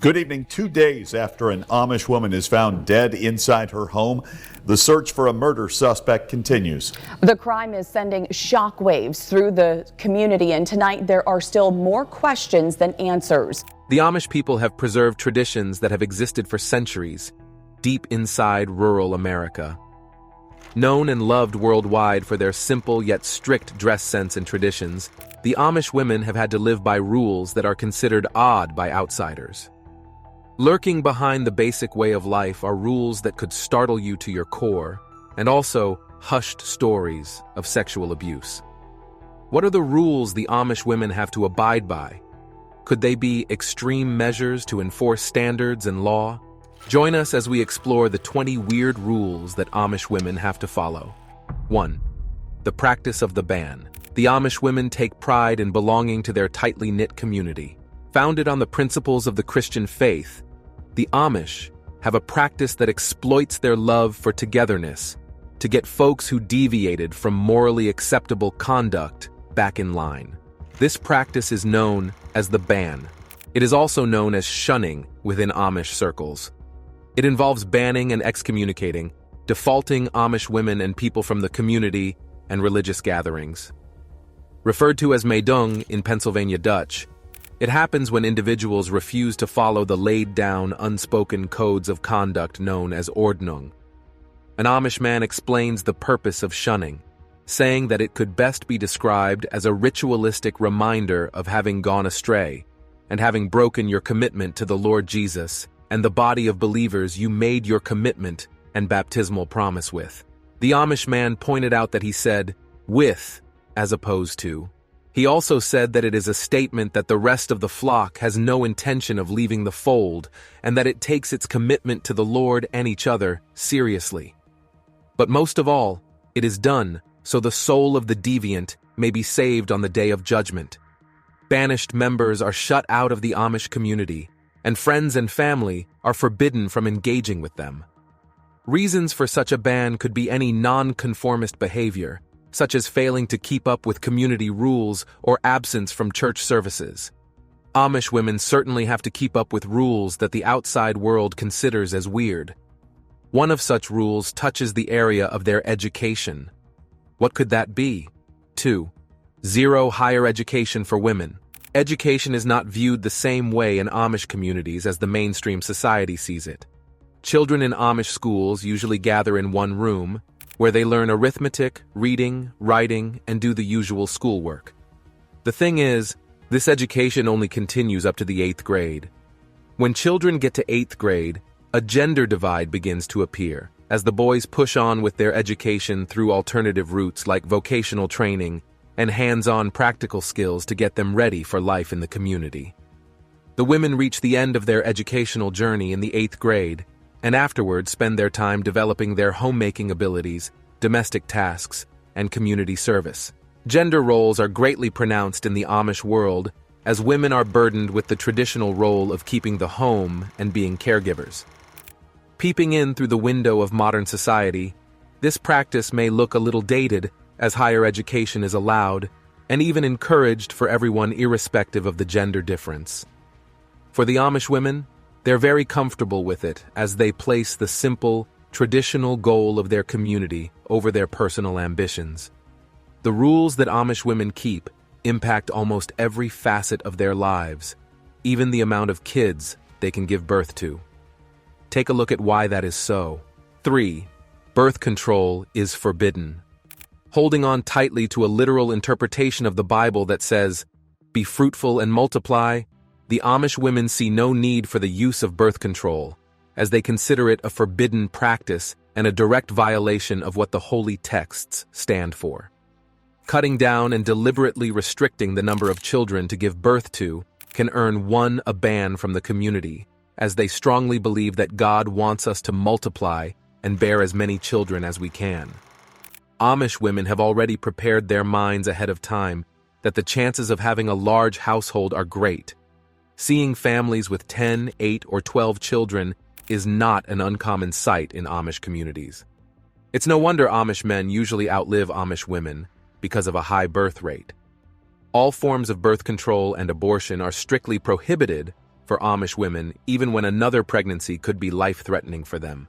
Good evening. 2 days after an Amish woman is found dead inside her home, the search for a murder suspect continues. The crime is sending shockwaves through the community, and tonight there are still more questions than answers. The Amish people have preserved traditions that have existed for centuries, deep inside rural America. Known and loved worldwide for their simple yet strict dress sense and traditions, the Amish women have had to live by rules that are considered odd by outsiders. Lurking behind the basic way of life are rules that could startle you to your core, and also hushed stories of sexual abuse. What are the rules the Amish women have to abide by? Could they be extreme measures to enforce standards and law? Join us as we explore the 20 weird rules that Amish women have to follow. 1. The practice of the ban. The Amish women take pride in belonging to their tightly knit community. Founded on the principles of the Christian faith, the Amish have a practice that exploits their love for togetherness to get folks who deviated from morally acceptable conduct back in line. This practice is known as the ban. It is also known as shunning within Amish circles. It involves banning and excommunicating, defaulting Amish women and people from the community and religious gatherings. Referred to as meedung in Pennsylvania Dutch, it happens when individuals refuse to follow the laid-down, unspoken codes of conduct known as ordnung. An Amish man explains the purpose of shunning, saying that it could best be described as a ritualistic reminder of having gone astray and having broken your commitment to the Lord Jesus and the body of believers you made your commitment and baptismal promise with. The Amish man pointed out that he said, with, as opposed to. He also said that it is a statement that the rest of the flock has no intention of leaving the fold and that it takes its commitment to the Lord and each other seriously. But most of all, it is done so the soul of the deviant may be saved on the day of judgment. Banished members are shut out of the Amish community, and friends and family are forbidden from engaging with them. Reasons for such a ban could be any non-conformist behavior, such as failing to keep up with community rules or absence from church services. Amish women certainly have to keep up with rules that the outside world considers as weird. One of such rules touches the area of their education. What could that be? 2. Zero higher education for women. Education is not viewed the same way in Amish communities as the mainstream society sees it. Children in Amish schools usually gather in one room, where they learn arithmetic, reading, writing, and do the usual schoolwork. The thing is, this education only continues up to the 8th grade. When children get to 8th grade, a gender divide begins to appear, as the boys push on with their education through alternative routes like vocational training and hands-on practical skills to get them ready for life in the community. The women reach the end of their educational journey in the 8th grade, and afterwards spend their time developing their homemaking abilities, domestic tasks, and community service. Gender roles are greatly pronounced in the Amish world, as women are burdened with the traditional role of keeping the home and being caregivers. Peeping in through the window of modern society, this practice may look a little dated, as higher education is allowed and even encouraged for everyone irrespective of the gender difference. For the Amish women, they're very comfortable with it as they place the simple, traditional goal of their community over their personal ambitions. The rules that Amish women keep impact almost every facet of their lives, even the amount of kids they can give birth to. Take a look at why that is so. 3. Birth control is forbidden. Holding on tightly to a literal interpretation of the Bible that says, "Be fruitful and multiply," the Amish women see no need for the use of birth control, as they consider it a forbidden practice and a direct violation of what the holy texts stand for. Cutting down and deliberately restricting the number of children to give birth to can earn one a ban from the community, as they strongly believe that God wants us to multiply and bear as many children as we can. Amish women have already prepared their minds ahead of time that the chances of having a large household are great. Seeing families with 10, 8, or 12 children is not an uncommon sight in Amish communities. It's no wonder Amish men usually outlive Amish women because of a high birth rate. All forms of birth control and abortion are strictly prohibited for Amish women, even when another pregnancy could be life-threatening for them.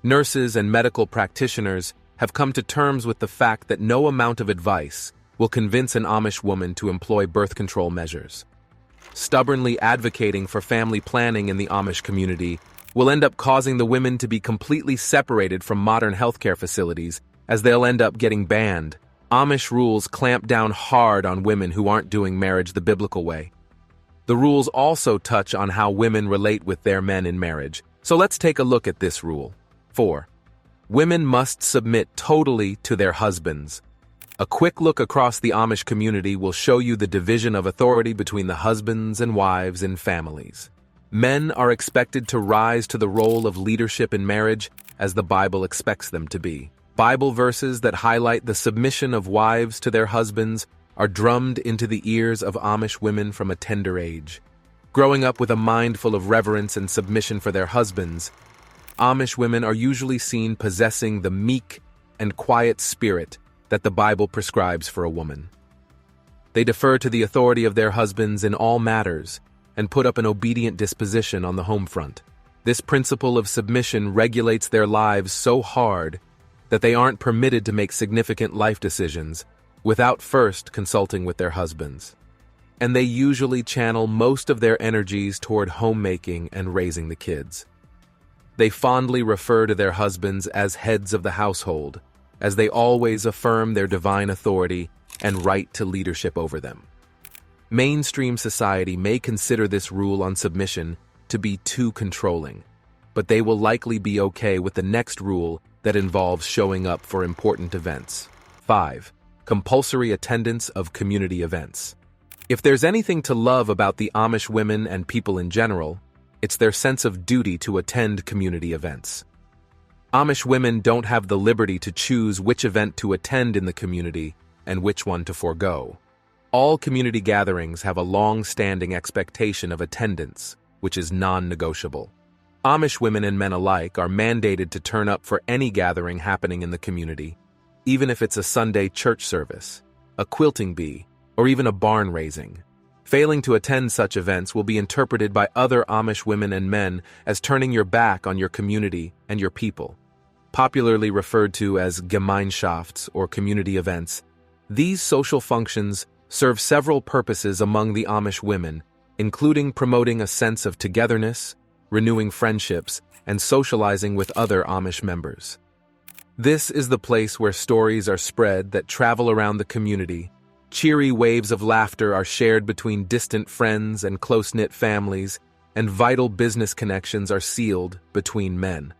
Nurses and medical practitioners have come to terms with the fact that no amount of advice will convince an Amish woman to employ birth control measures. Stubbornly advocating for family planning in the Amish community will end up causing the women to be completely separated from modern healthcare facilities, as they'll end up getting banned. Amish rules clamp down hard on women who aren't doing marriage the biblical way. The rules also touch on how women relate with their men in marriage, so let's take a look at this rule. 4. Women must submit totally to their husbands. A quick look across the Amish community will show you the division of authority between the husbands and wives in families. Men are expected to rise to the role of leadership in marriage as the Bible expects them to be. Bible verses that highlight the submission of wives to their husbands are drummed into the ears of Amish women from a tender age. Growing up with a mind full of reverence and submission for their husbands, Amish women are usually seen possessing the meek and quiet spirit that the Bible prescribes for a woman. They defer to the authority of their husbands in all matters and put up an obedient disposition on the home front. This principle of submission regulates their lives so hard that they aren't permitted to make significant life decisions without first consulting with their husbands. And they usually channel most of their energies toward homemaking and raising the kids. They fondly refer to their husbands as heads of the household, as they always affirm their divine authority and right to leadership over them. Mainstream society may consider this rule on submission to be too controlling, but they will likely be okay with the next rule that involves showing up for important events. 5. Compulsory attendance of community events. If there's anything to love about the Amish women and people in general, it's their sense of duty to attend community events. Amish women don't have the liberty to choose which event to attend in the community and which one to forego. All community gatherings have a long-standing expectation of attendance, which is non-negotiable. Amish women and men alike are mandated to turn up for any gathering happening in the community, even if it's a Sunday church service, a quilting bee, or even a barn raising. Failing to attend such events will be interpreted by other Amish women and men as turning your back on your community and your people. Popularly referred to as Gemeinschafts or community events, these social functions serve several purposes among the Amish women, including promoting a sense of togetherness, renewing friendships, and socializing with other Amish members. This is the place where stories are spread that travel around the community. Cheery waves of laughter are shared between distant friends and close-knit families, and vital business connections are sealed between men.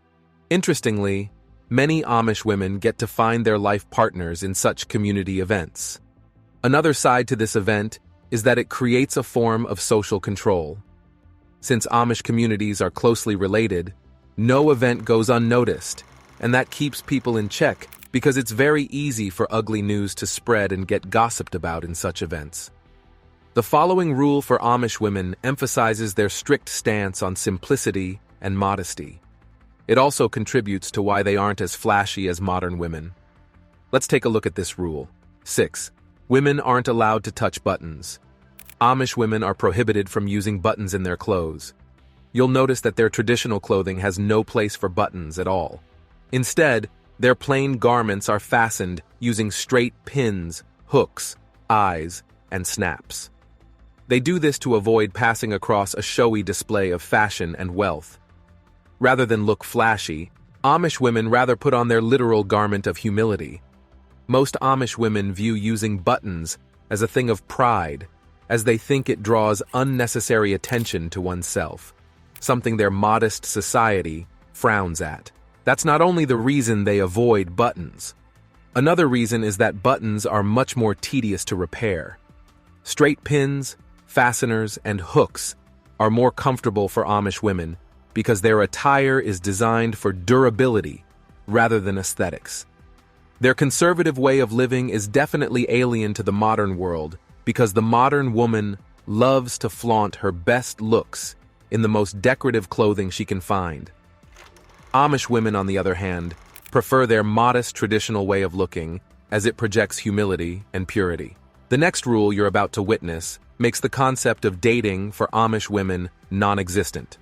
Interestingly, many Amish women get to find their life partners in such community events. Another side to this event is that it creates a form of social control. Since Amish communities are closely related, no event goes unnoticed, and that keeps people in check because it's very easy for ugly news to spread and get gossiped about in such events. The following rule for Amish women emphasizes their strict stance on simplicity and modesty. It also contributes to why they aren't as flashy as modern women. Let's take a look at this rule. 6. Women aren't allowed to touch buttons. Amish women are prohibited from using buttons in their clothes. You'll notice that their traditional clothing has no place for buttons at all. Instead, their plain garments are fastened using straight pins, hooks, eyes, and snaps. They do this to avoid passing across a showy display of fashion and wealth. Rather than look flashy, Amish women rather put on their literal garment of humility. Most Amish women view using buttons as a thing of pride, as they think it draws unnecessary attention to oneself, something their modest society frowns at. That's not only the reason they avoid buttons. Another reason is that buttons are much more tedious to repair. Straight pins, fasteners, and hooks are more comfortable for Amish women because their attire is designed for durability rather than aesthetics. Their conservative way of living is definitely alien to the modern world because the modern woman loves to flaunt her best looks in the most decorative clothing she can find. Amish women, on the other hand, prefer their modest traditional way of looking as it projects humility and purity. The next rule you're about to witness makes the concept of dating for Amish women non-existent.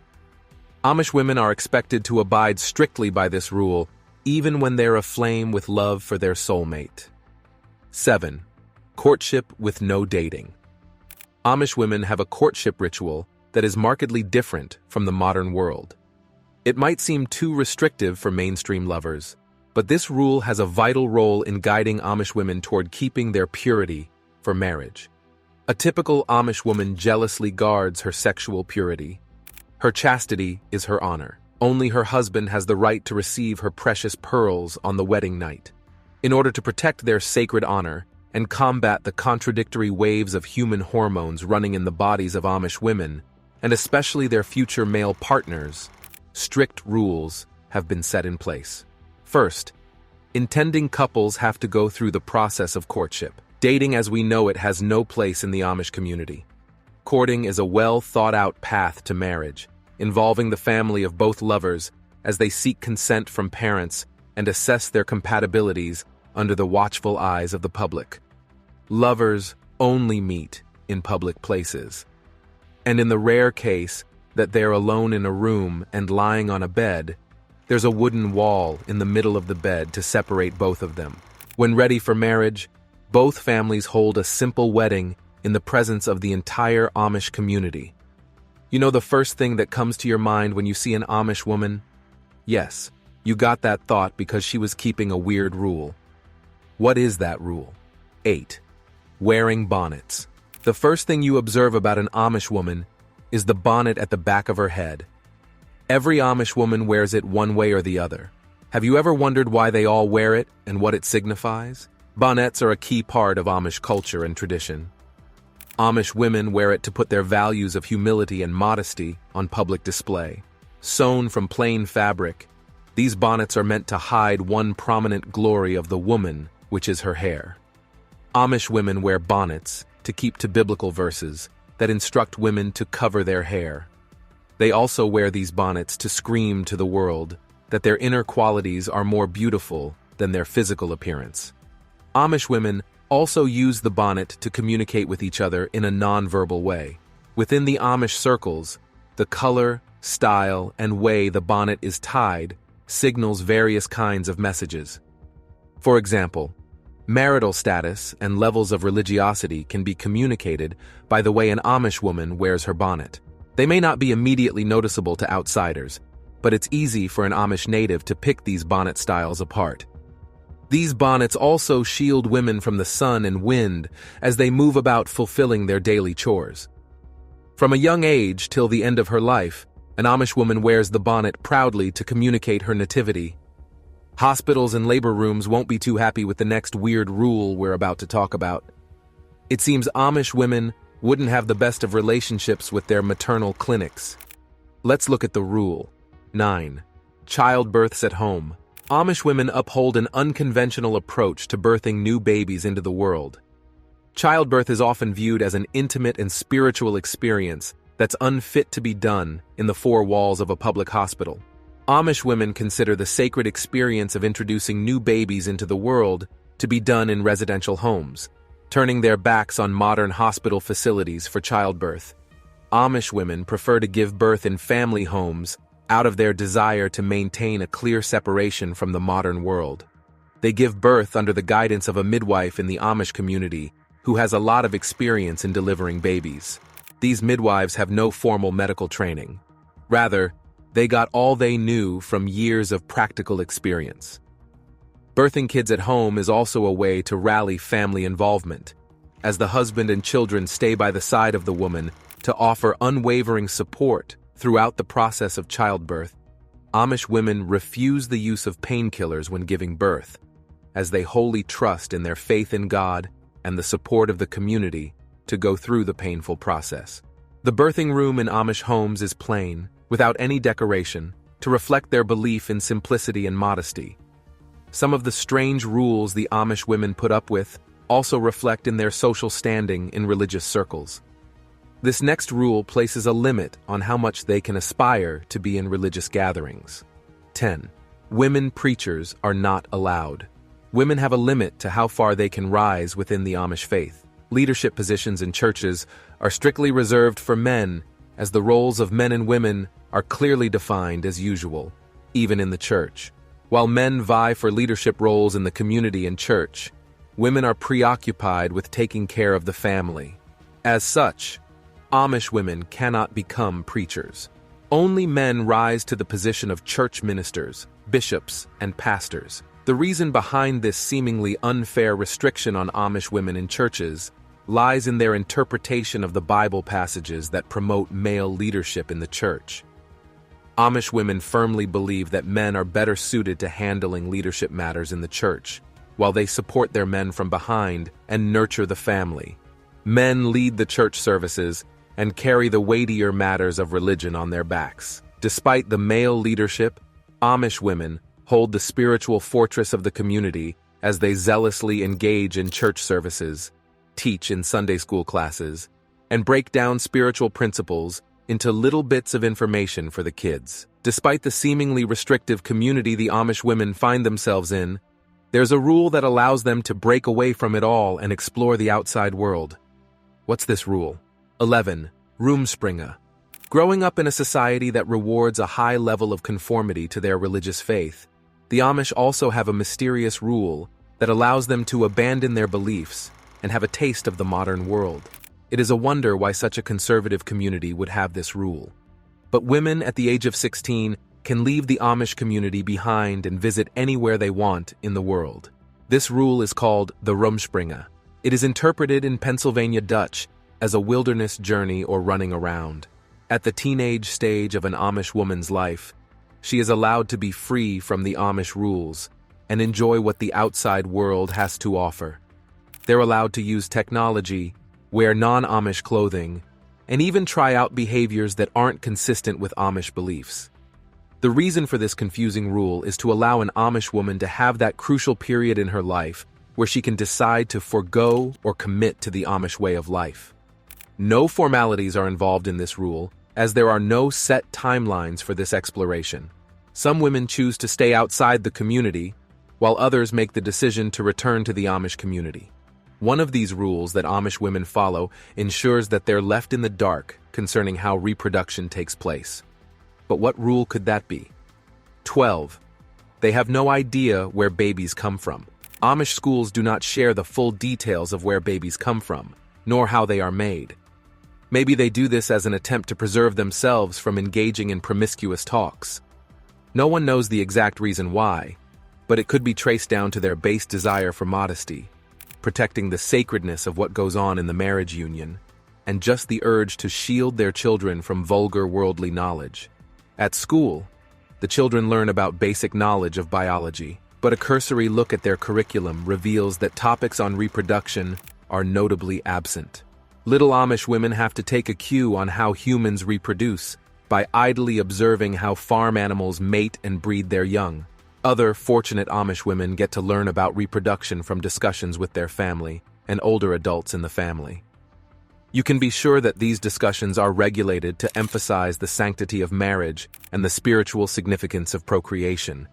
Amish women are expected to abide strictly by this rule, even when they're aflame with love for their soulmate. 7. Courtship with no dating. Amish women have a courtship ritual that is markedly different from the modern world. It might seem too restrictive for mainstream lovers, but this rule has a vital role in guiding Amish women toward keeping their purity for marriage. A typical Amish woman jealously guards her sexual purity. Her chastity is her honor. Only her husband has the right to receive her precious pearls on the wedding night. In order to protect their sacred honor and combat the contradictory waves of human hormones running in the bodies of Amish women, and especially their future male partners, strict rules have been set in place. First, intending couples have to go through the process of courtship. Dating as we know it has no place in the Amish community. Courting is a well-thought-out path to marriage, involving the family of both lovers as they seek consent from parents and assess their compatibilities under the watchful eyes of the public. Lovers only meet in public places. And in the rare case that they're alone in a room and lying on a bed, there's a wooden wall in the middle of the bed to separate both of them. When ready for marriage, both families hold a simple wedding in the presence of the entire Amish community. You know the first thing that comes to your mind when you see an Amish woman? Yes, you got that thought because she was keeping a weird rule. What is that rule? 8. Wearing bonnets. The first thing you observe about an Amish woman is the bonnet at the back of her head. Every Amish woman wears it one way or the other. Have you ever wondered why they all wear it and what it signifies? Bonnets are a key part of Amish culture and tradition. Amish women wear it to put their values of humility and modesty on public display. Sewn from plain fabric, these bonnets are meant to hide one prominent glory of the woman, which is her hair. Amish women wear bonnets to keep to biblical verses that instruct women to cover their hair. They also wear these bonnets to scream to the world that their inner qualities are more beautiful than their physical appearance. Amish women also use the bonnet to communicate with each other in a non-verbal way. Within the Amish circles, the color, style, and way the bonnet is tied signals various kinds of messages. For example, marital status and levels of religiosity can be communicated by the way an Amish woman wears her bonnet. They may not be immediately noticeable to outsiders, but it's easy for an Amish native to pick these bonnet styles apart. These bonnets also shield women from the sun and wind as they move about fulfilling their daily chores. From a young age till the end of her life, an Amish woman wears the bonnet proudly to communicate her nativity. Hospitals and labor rooms won't be too happy with the next weird rule we're about to talk about. It seems Amish women wouldn't have the best of relationships with their maternal clinics. Let's look at the rule. 9. Childbirths at home. Amish women uphold an unconventional approach to birthing new babies into the world. Childbirth is often viewed as an intimate and spiritual experience that's unfit to be done in the four walls of a public hospital. Amish women consider the sacred experience of introducing new babies into the world to be done in residential homes, turning their backs on modern hospital facilities for childbirth. Amish women prefer to give birth in family homes out of their desire to maintain a clear separation from the modern world. They give birth under the guidance of a midwife in the Amish community who has a lot of experience in delivering babies. These midwives have no formal medical training. Rather, they got all they knew from years of practical experience. Birthing kids at home is also a way to rally family involvement, as the husband and children stay by the side of the woman to offer unwavering support throughout the process of childbirth. Amish women refuse the use of painkillers when giving birth, as they wholly trust in their faith in God and the support of the community to go through the painful process. The birthing room in Amish homes is plain, without any decoration, to reflect their belief in simplicity and modesty. Some of the strange rules the Amish women put up with also reflect in their social standing in religious circles. This next rule places a limit on how much they can aspire to be in religious gatherings. 10. Women preachers are not allowed. Women have a limit to how far they can rise within the Amish faith. leadership positions in churches are strictly reserved for men, as the roles of men and women are clearly defined as usual, even in the church. While men vie for leadership roles in the community and church, women are preoccupied with taking care of the family. As such, Amish women cannot become preachers. Only men rise to the position of church ministers, bishops, and pastors. The reason behind this seemingly unfair restriction on Amish women in churches lies in their interpretation of the Bible passages that promote male leadership in the church. Amish women firmly believe that men are better suited to handling leadership matters in the church, while they support their men from behind and nurture the family. Men lead the church services and carry the weightier matters of religion on their backs. Despite the male leadership, Amish women hold the spiritual fortress of the community as they zealously engage in church services, teach in Sunday school classes, and break down spiritual principles into little bits of information for the kids. Despite the seemingly restrictive community the Amish women find themselves in, there's a rule that allows them to break away from it all and explore the outside world. What's this rule? 11. Rumspringa. Growing up in a society that rewards a high level of conformity to their religious faith, the Amish also have a mysterious rule that allows them to abandon their beliefs and have a taste of the modern world. It is a wonder why such a conservative community would have this rule. But women at the age of 16 can leave the Amish community behind and visit anywhere they want in the world. This rule is called the Rumspringa. It is interpreted in Pennsylvania Dutch as a wilderness journey or running around. At the teenage stage of an Amish woman's life, she is allowed to be free from the Amish rules and enjoy what the outside world has to offer. They're allowed to use technology, wear non-Amish clothing, and even try out behaviors that aren't consistent with Amish beliefs. The reason for this confusing rule is to allow an Amish woman to have that crucial period in her life where she can decide to forego or commit to the Amish way of life. No formalities are involved in this rule, as there are no set timelines for this exploration. Some women choose to stay outside the community, while others make the decision to return to the Amish community. One of these rules that Amish women follow ensures that they're left in the dark concerning how reproduction takes place. But what rule could that be? 12. They have no idea where babies come from. Amish schools do not share the full details of where babies come from, nor how they are made. Maybe they do this as an attempt to preserve themselves from engaging in promiscuous talks. No one knows the exact reason why, but it could be traced down to their base desire for modesty, protecting the sacredness of what goes on in the marriage union, and just the urge to shield their children from vulgar worldly knowledge. At school, the children learn about basic knowledge of biology, but a cursory look at their curriculum reveals that topics on reproduction are notably absent. Little Amish women have to take a cue on how humans reproduce by idly observing how farm animals mate and breed their young. Other fortunate Amish women get to learn about reproduction from discussions with their family and older adults in the family. You can be sure that these discussions are regulated to emphasize the sanctity of marriage and the spiritual significance of procreation.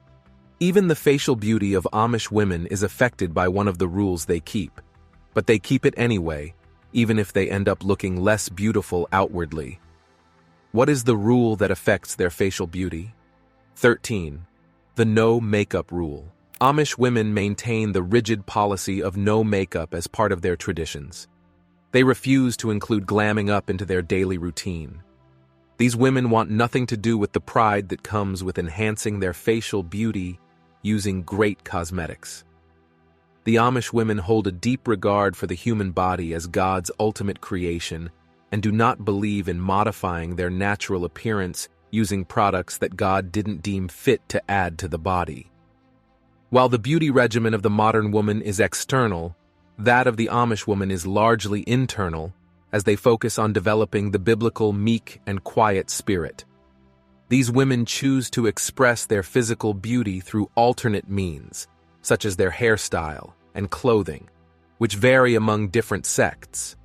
Even the facial beauty of Amish women is affected by one of the rules they keep, but they keep it anyway, even if they end up looking less beautiful outwardly. What is the rule that affects their facial beauty? 13. The no makeup rule. Amish women maintain the rigid policy of no makeup as part of their traditions. They refuse to include glamming up into their daily routine. These women want nothing to do with the pride that comes with enhancing their facial beauty using great cosmetics. The Amish women hold a deep regard for the human body as God's ultimate creation and do not believe in modifying their natural appearance using products that God didn't deem fit to add to the body. While the beauty regimen of the modern woman is external, that of the Amish woman is largely internal, as they focus on developing the biblical meek and quiet spirit. These women choose to express their physical beauty through alternate means, such as their hairstyle and clothing, which vary among different sects.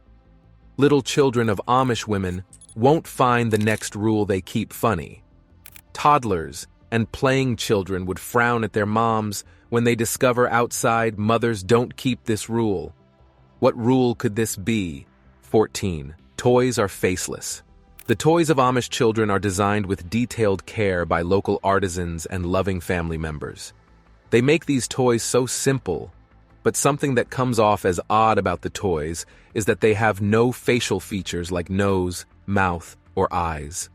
Little children of Amish women won't find the next rule they keep funny. Toddlers and playing children would frown at their moms when they discover outside mothers don't keep this rule. What rule could this be? 14. Toys are faceless. The toys of Amish children are designed with detailed care by local artisans and loving family members. They make these toys so simple, but something that comes off as odd about the toys is that they have no facial features like nose, mouth, or eyes.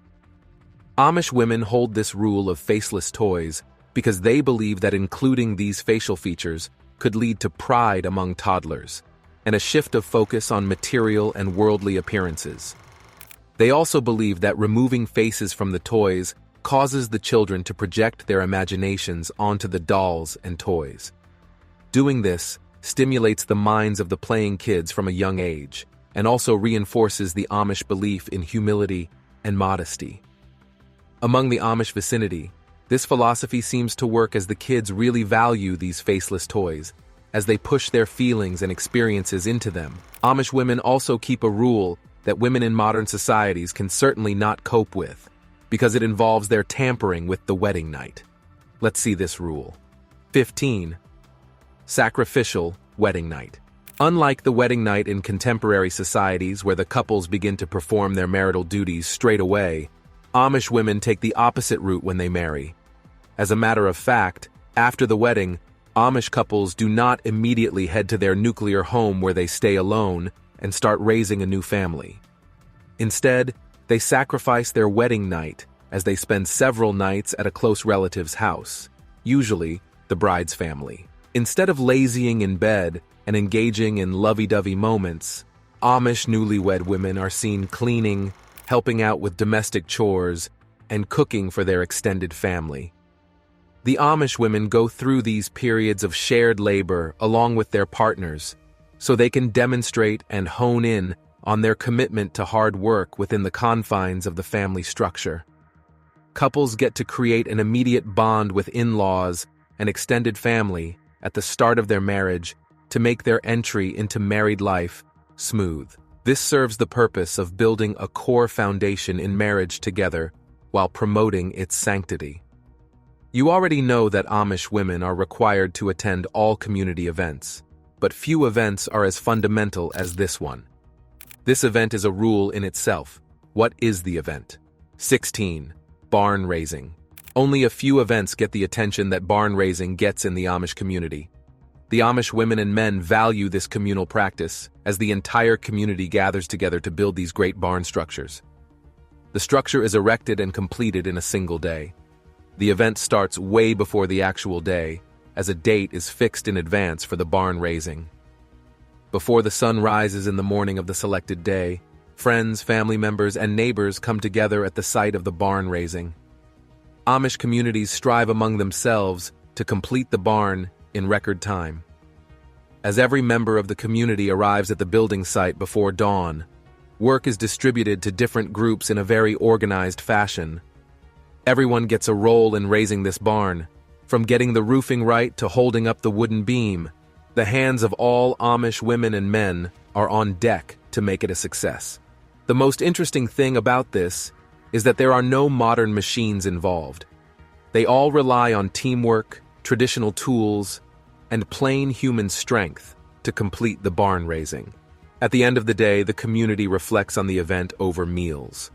Amish women hold this rule of faceless toys because they believe that including these facial features could lead to pride among toddlers and a shift of focus on material and worldly appearances. They also believe that removing faces from the toys causes the children to project their imaginations onto the dolls and toys. Doing this stimulates the minds of the playing kids from a young age and also reinforces the Amish belief in humility and modesty. Among the Amish vicinity, this philosophy seems to work as the kids really value these faceless toys as they push their feelings and experiences into them. Amish women also keep a rule that women in modern societies can certainly not cope with because it involves their tampering with the wedding night. Let's see this rule. 15. Sacrificial wedding night. Unlike the wedding night in contemporary societies where the couples begin to perform their marital duties straight away, Amish women take the opposite route when they marry. As a matter of fact, after the wedding, Amish couples do not immediately head to their nuclear home where they stay alone and start raising a new family. Instead, they sacrifice their wedding night as they spend several nights at a close relative's house, usually the bride's family. Instead of lazying in bed and engaging in lovey-dovey moments, Amish newlywed women are seen cleaning, helping out with domestic chores, and cooking for their extended family. The Amish women go through these periods of shared labor along with their partners, so they can demonstrate and hone in on their commitment to hard work within the confines of the family structure. Couples get to create an immediate bond with in-laws and extended family at the start of their marriage to make their entry into married life smooth. This serves the purpose of building a core foundation in marriage together while promoting its sanctity. You already know that Amish women are required to attend all community events, but few events are as fundamental as this one. This event is a rule in itself. What is the event? 16. Barn raising. Only a few events get the attention that barn raising gets in the Amish community. The Amish women and men value this communal practice as the entire community gathers together to build these great barn structures. The structure is erected and completed in a single day. The event starts way before the actual day, as a date is fixed in advance for the barn raising. Before the sun rises in the morning of the selected day, friends, family members, and neighbors come together at the site of the barn raising. Amish communities strive among themselves to complete the barn in record time. As every member of the community arrives at the building site before dawn, work is distributed to different groups in a very organized fashion. Everyone gets a role in raising this barn, from getting the roofing right to holding up the wooden beam. The hands of all Amish women and men are on deck to make it a success. The most interesting thing about this is that there are no modern machines involved. They all rely on teamwork, traditional tools, and plain human strength to complete the barn raising. At the end of the day, the community reflects on the event over meals.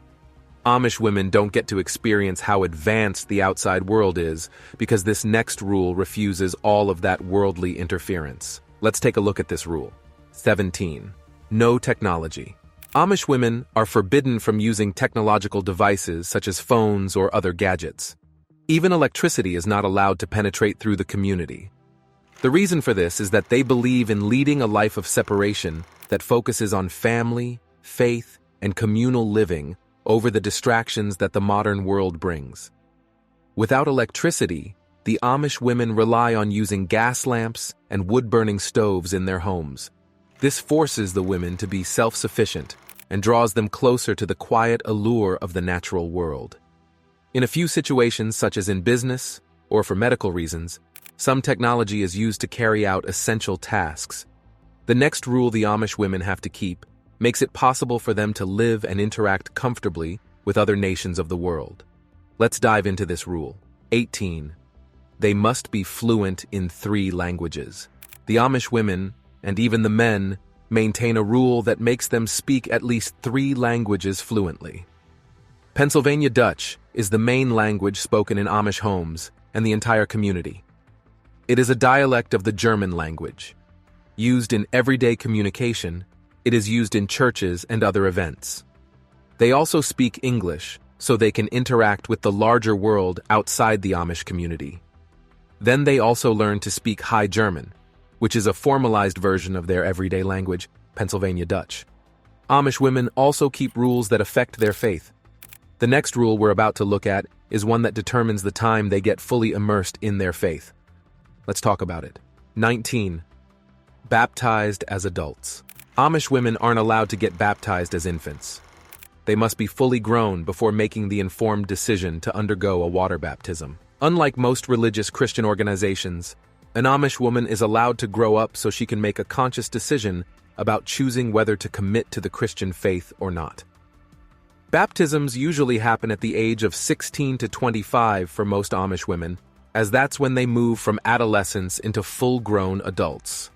Amish women don't get to experience how advanced the outside world is because this next rule refuses all of that worldly interference. Let's take a look at this rule. 17. No technology. Amish women are forbidden from using technological devices such as phones or other gadgets. Even electricity is not allowed to penetrate through the community. The reason for this is that they believe in leading a life of separation that focuses on family, faith, and communal living over the distractions that the modern world brings. Without electricity, the Amish women rely on using gas lamps and wood-burning stoves in their homes. This forces the women to be self-sufficient and draws them closer to the quiet allure of the natural world. In a few situations, such as in business or for medical reasons, some technology is used to carry out essential tasks. The next rule the Amish women have to keep makes it possible for them to live and interact comfortably with other nations of the world. Let's dive into this rule. 18. They must be fluent in 3 languages. The Amish women, and even the men, maintain a rule that makes them speak at least 3 languages fluently. Pennsylvania Dutch is the main language spoken in Amish homes and the entire community. It is a dialect of the German language. Used in everyday communication, it is used in churches and other events. They also speak English, so they can interact with the larger world outside the Amish community. Then they also learn to speak High German, which is a formalized version of their everyday language, Pennsylvania Dutch. Amish women also keep rules that affect their faith. The next rule we're about to look at is one that determines the time they get fully immersed in their faith. Let's talk about it. 19. Baptized as adults. Amish women aren't allowed to get baptized as infants. They must be fully grown before making the informed decision to undergo a water baptism. Unlike most religious Christian organizations, an Amish woman is allowed to grow up so she can make a conscious decision about choosing whether to commit to the Christian faith or not. Baptisms usually happen at the age of 16 to 25 for most Amish women, as that's when they move from adolescence into full-grown adults.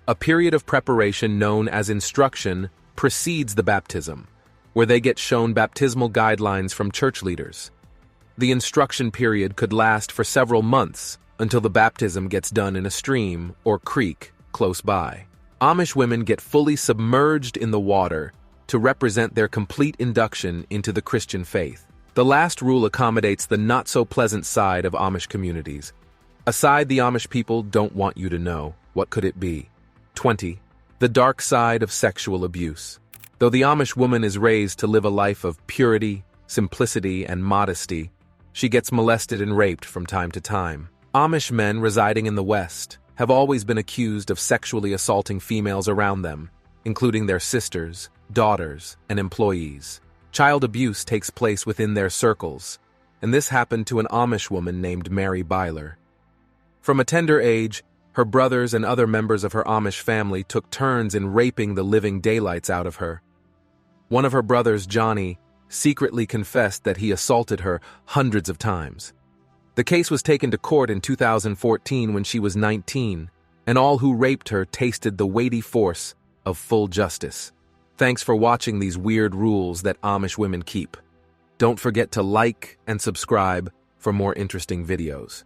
A period of preparation known as instruction precedes the baptism, where they get shown baptismal guidelines from church leaders. The instruction period could last for several months until the baptism gets done in a stream or creek close by. Amish women get fully submerged in the water to represent their complete induction into the Christian faith. The last rule accommodates the not-so-pleasant side of Amish communities. A side the Amish people don't want you to know. What could it be? 20. The dark side of sexual abuse. Though the Amish woman is raised to live a life of purity, simplicity, and modesty, she gets molested and raped from time to time. Amish men residing in the West have always been accused of sexually assaulting females around them, including their sisters, daughters, and employees. Child abuse takes place within their circles, and this happened to an Amish woman named Mary Byler. From a tender age, her brothers and other members of her Amish family took turns in raping the living daylights out of her. One of her brothers, Johnny, secretly confessed that he assaulted her hundreds of times. The case was taken to court in 2014 when she was 19, and all who raped her tasted the weighty force of full justice. Thanks for watching these weird rules that Amish women keep. Don't forget to like and subscribe for more interesting videos.